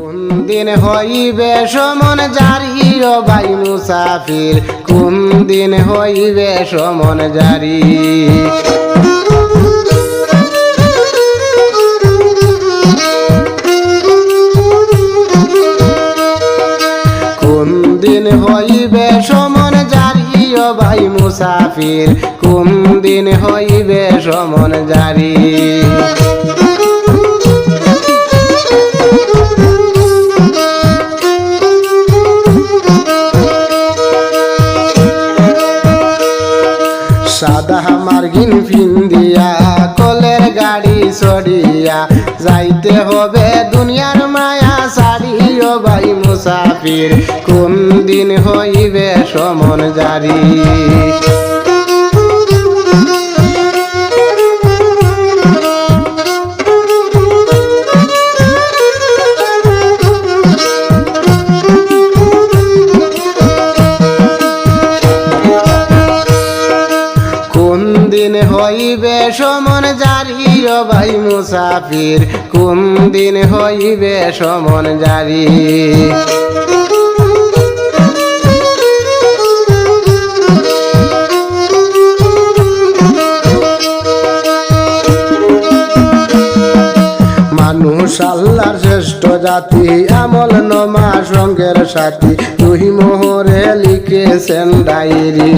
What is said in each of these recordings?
কোন দিন হইবে সমন জারি ও ভাই মুসাফির, কোন দিন হইবে সমন জারি। কোন দিন হইবে সমন জারি ও ভাই মুসাফির, কোন দিন হইবে সমন জারি। সাদা মার্গিন ফিন্দিয়া কলের গাড়ি চড়িয়া যাইতে হবে দুনিয়ার মায়া সারি ও ভাই মুসাফির, কোন দিন হইবে সমন জারি। কোন দিন হইবে সমন জারি ও ভাই মুসাফির, কোন দিন হইবে সমন জারি। মানুষ আল্লাহর শ্রেষ্ঠ জাতি, আমল নমা সঙ্গের সাথী, তুই মোহরে লিখেছেন ডায়েরি।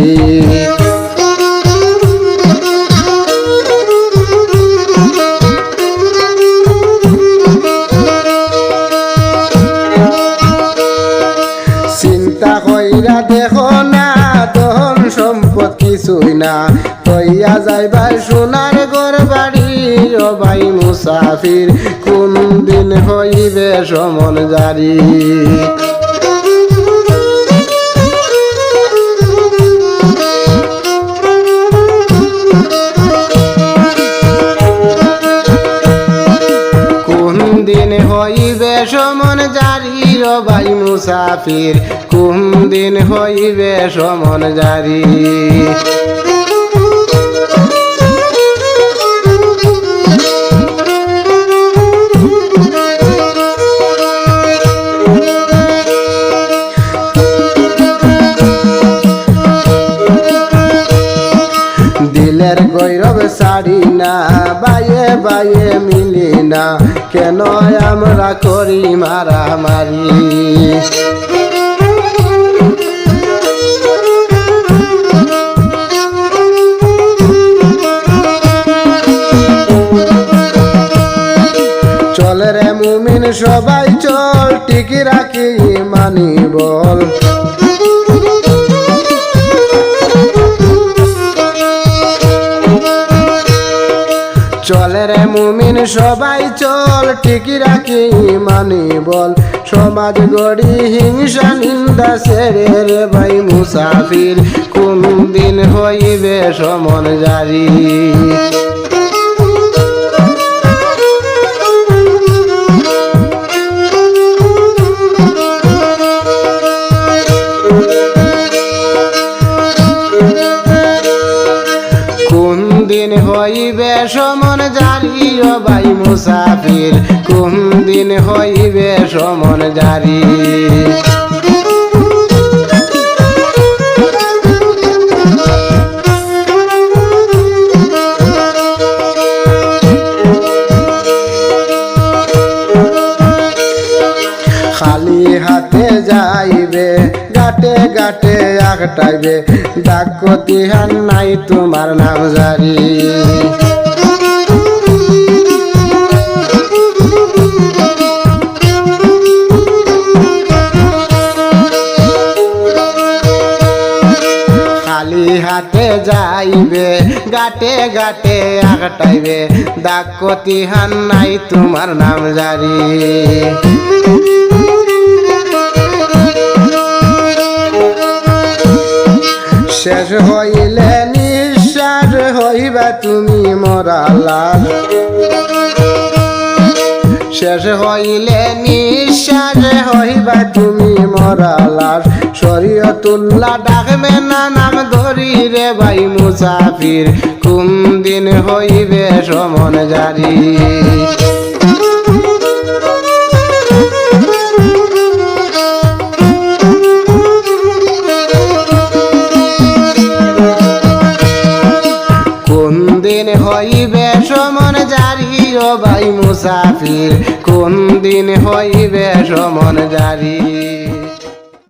চিন্তা কইরা দেখো না ধন সম্পদ কিছুই না, তৈয়া যাইবার সোনার ঘর বাড়ি ও ভাই মুসাফির, কোন দিন হইবে সমন জারি। কোন দিন হইবে সমন জারি ও ভাই মুসাফির, কোন দিন হইবে সমন জারি। দিলের গৌরব ছাড়ি না, বাইয়ে বাইয়ে মিলি না, কেন আমরা করি মারামারি। চল রে মুমিন সবাই চল, টিকি রাখি মানি বল। চল রে মুমিন সবাই চল, টিকি রাখি মানি বল। সমাজ গড়ি হিংসা নিন্দা ছেড়ে রে ভাই মুসাফির, কোন দিন হইবে সমন জারি। কোন দিন হইবে সমন জারি ও ভাই মুসাফির, কোন দিন হইবে সমন জারি। খালি হাতে যাইবে গাটে গাটে আগটাইবে, ডাক কতিহান নাই তোমার নাম জারি। খালি হাতে যাইবে গাটে গাটে আগটাইবে, ডাক কতিহান নাই তোমার নাম জারি। শেষ হইলে নিঃশ্বাস হইবা তুমি মরা লাশ, শেষ হইলে নিঃশ্বাস হইবা তুমি মরা লাশ। শরীয়তুল্লাহ ডাকবে না নাম ধরি রে ভাই মুসাফির, কোন দিন হইবে সমন জারি। দিন হইবে সমন জারি ও ভাই মুসাফির কোন দিন হইবে সমন জারি